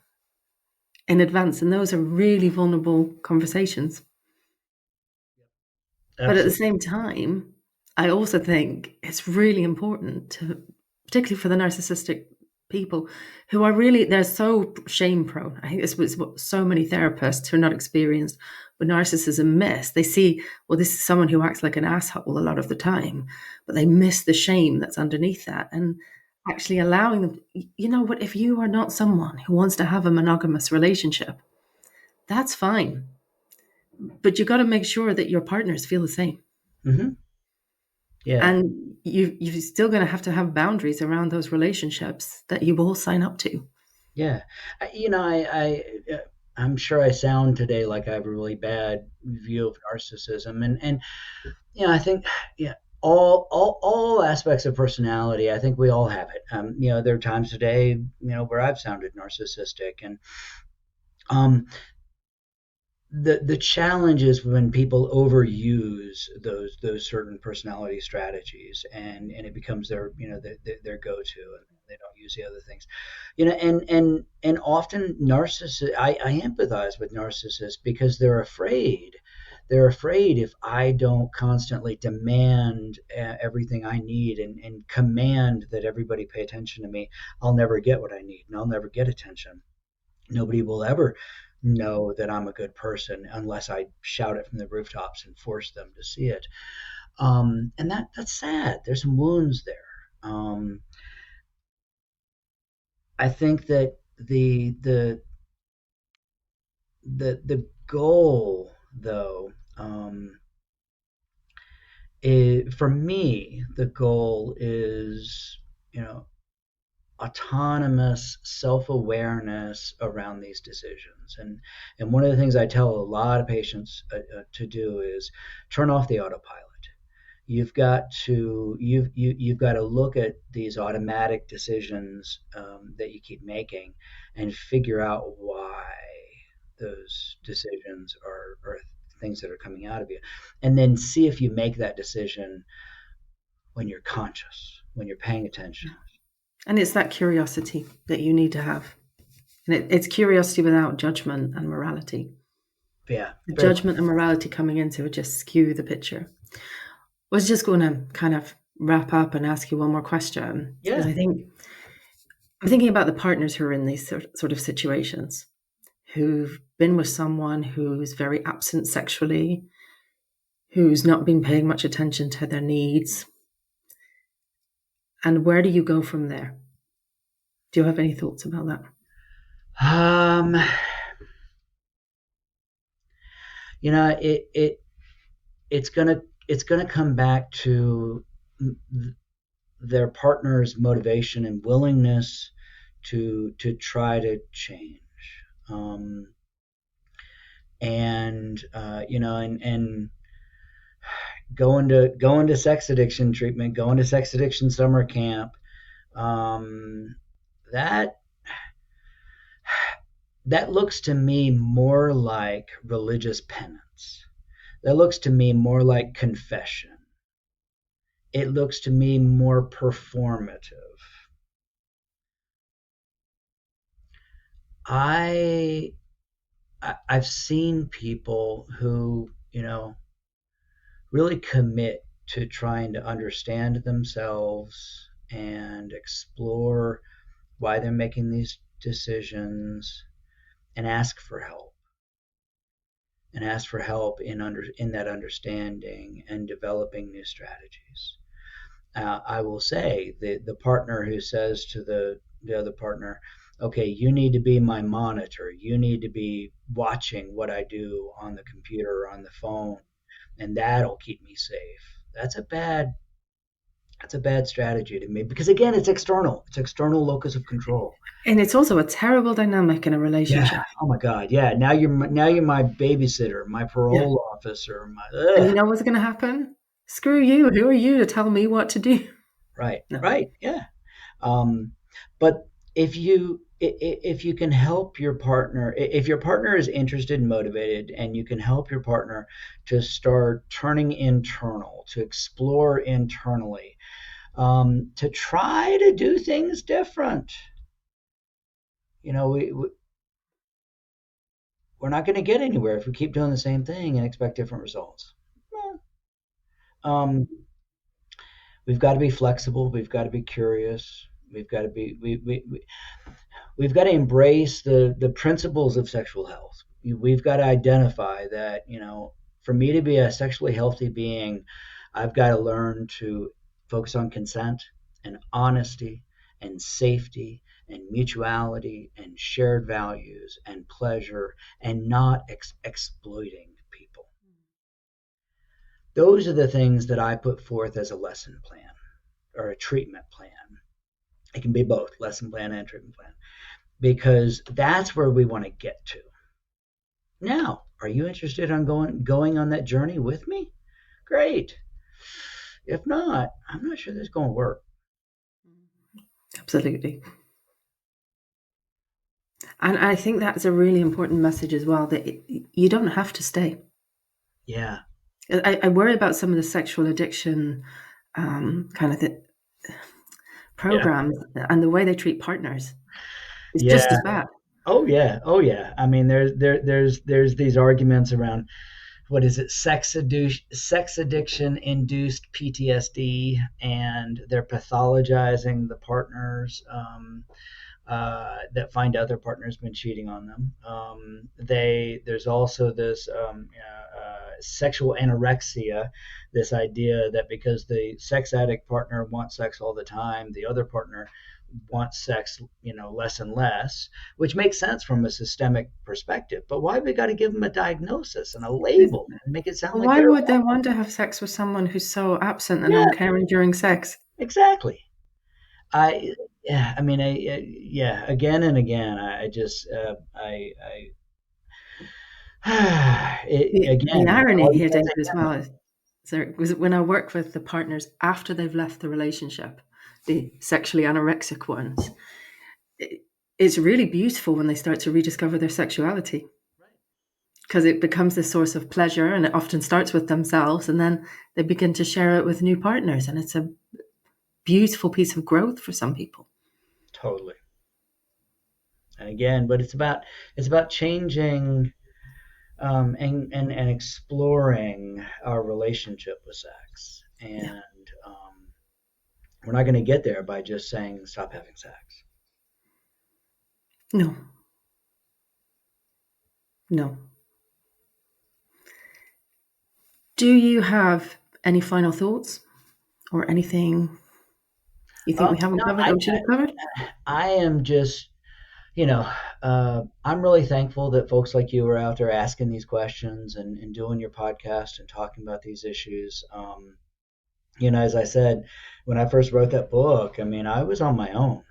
in advance. And those are really vulnerable conversations. But at the Absolutely. same time, I also think it's really important to, particularly for the narcissistic people who are really, they're so shame prone. I think this was what so many therapists who are not experienced with narcissism miss. They see, well, this is someone who acts like an asshole a lot of the time, but they miss the shame that's underneath that. And actually allowing them, you know what, if you are not someone who wants to have a monogamous relationship, that's fine. But you got to make sure that your partners feel the same. Hmm. Yeah. And you're still going to have boundaries around those relationships that you all sign up to. Yeah. I'm sure I sound today like I have a really bad view of narcissism, and I think, yeah, all aspects of personality. I think we all have it. There are times today, where I've sounded narcissistic, and um, the challenge is when people overuse those certain personality strategies, and it becomes their go-to, and they don't use the other things, and often narcissists. I empathize with narcissists because they're afraid if I don't constantly demand everything I need, and command that everybody pay attention to me, I'll never get what I need, and I'll never get attention. Nobody will ever know that I'm a good person unless I shout it from the rooftops and force them to see it. And that's sad. There's some wounds there. I think that the goal, though, for me, the goal is, autonomous self-awareness around these decisions. And one of the things I tell a lot of patients to do is turn off the autopilot. You've got to look at these automatic decisions that you keep making, and figure out why those decisions are things that are coming out of you, and then see if you make that decision when you're conscious, when you're paying attention. And it's that curiosity that you need to have. And it's curiosity without judgment and morality. Yeah, The very. judgment and morality coming into it just skew the picture. I was just going to kind of wrap up and ask you one more question because Yeah. I'm thinking about the partners who are in these sort of situations, who've been with someone who's very absent sexually, who's not been paying much attention to their needs. And where do you go from there? Do you have any thoughts about that? Um, it's gonna come back to their partner's motivation and willingness to try to change. Um, and going to sex addiction treatment, going to sex addiction summer camp. Um, that that looks to me more like religious penance. That looks to me more like confession. It looks to me more performative. I I've seen people who, really commit to trying to understand themselves and explore why they're making these decisions, and ask for help in that understanding and developing new strategies. I will say the partner who says to the other partner, "Okay, you need to be my monitor. You need to be watching what I do on the computer or on the phone, and that'll keep me safe." That's a bad strategy to me because again, it's external. It's external locus of control. And it's also a terrible dynamic in a Yeah. relationship. Oh my God. Yeah. Now you're my babysitter, my Yeah. parole officer, my And you know what's going to happen? Screw you. Who are you to tell me what to do? right. No. Right. Yeah. Um, but if you can help your partner, if your partner is interested and motivated, and you can help your partner to start turning internal, to explore internally, to try to do things different. You know, we're not going to get anywhere if we keep doing the same thing and expect different results. Well, Um, we've got to be flexible. We've got to be curious. We've got to be we've got to embrace the principles of sexual health. We've got to identify that, for me to be a sexually healthy being, I've got to learn to focus on consent and honesty and safety and mutuality and shared values and pleasure and not exploiting people. Those are the things that I put forth as a lesson plan or a treatment plan. It can be both, lesson plan and treatment plan, because that's where we want to get to. Now, are you interested in going on that journey with me? Great. If not, I'm not sure this is going to work. Absolutely. And I think that's a really important message as well, that you don't have to stay. Yeah. I worry about some of the sexual addiction kind of Yeah. programs and the way they treat partners. It's just Yeah. as bad. Oh yeah. Oh yeah. I mean, there's these arguments around what is it, sex addiction induced PTSD, and they're pathologizing the partners. That find other partners been cheating on them. There's also this sexual anorexia, this idea that because the sex addict partner wants sex all the time, the other partner wants sex, less and less, which makes sense from a systemic perspective. But why have we got to give them a diagnosis and a label and make it sound like Why they're would they want to have sex with someone who's so absent and yeah, uncaring during sex? exactly. I yeah, I mean, yeah, again and again, I just The again, irony all you here, gotta David, say, as well, is was when I work with the partners after they've left the relationship, the sexually anorexic ones, it's really beautiful when they start to rediscover their sexuality, because it becomes this source of pleasure, and it often starts with themselves, and then they begin to share it with new partners, and it's a beautiful piece of growth for some people. totally. And again, but it's about changing, and exploring our relationship with sex, Yeah. and we're not going to get there by just saying stop having sex. No. No. Do you have any final thoughts or anything you think we haven't No, covered or should have covered? I am just, you know, I'm really thankful that folks like you are out there asking these questions and doing your podcast and talking about these issues. As I said, when I first wrote that book, I mean, I was on my own.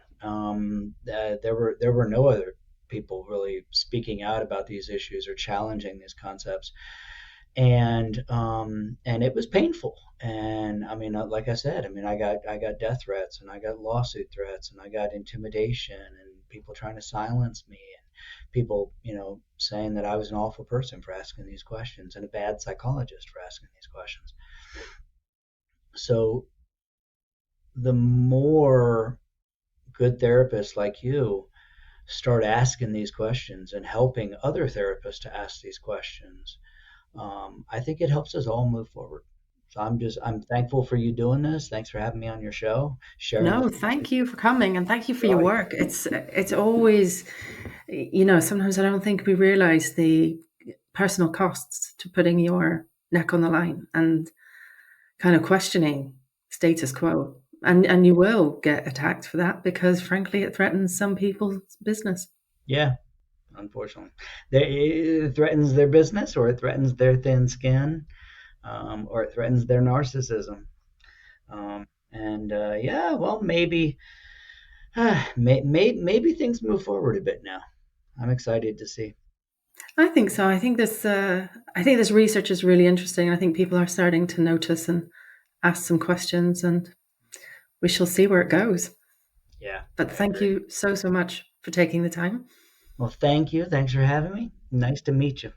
There were no other people really speaking out about these issues or challenging these concepts, and it was painful. And I mean, like I said, I mean, I got death threats, and I got lawsuit threats, and I got intimidation, and people trying to silence me, and people, saying that I was an awful person for asking these questions and a bad psychologist for asking these questions. So the more good therapists like you start asking these questions and helping other therapists to ask these questions, I think it helps us all move forward. So I'm thankful for you doing this. Thanks for having me on your show, sharing this. No, thank you for coming and thank you for your Oh, work. It's always, sometimes I don't think we realize the personal costs to putting your neck on the line and kind of questioning status quo. And you will get attacked for that because frankly it threatens some people's business. yeah, unfortunately, it threatens their business, or it threatens their thin skin, or it threatens their narcissism. And yeah, well, maybe maybe things move forward a bit now. I'm excited to see. I think so. I think this research is really interesting. I think people are starting to notice and ask some questions, and we shall see where it goes. Yeah, But I thank agree. you so, so much for taking the time. Well, thank you. Thanks for having me. Nice to meet you.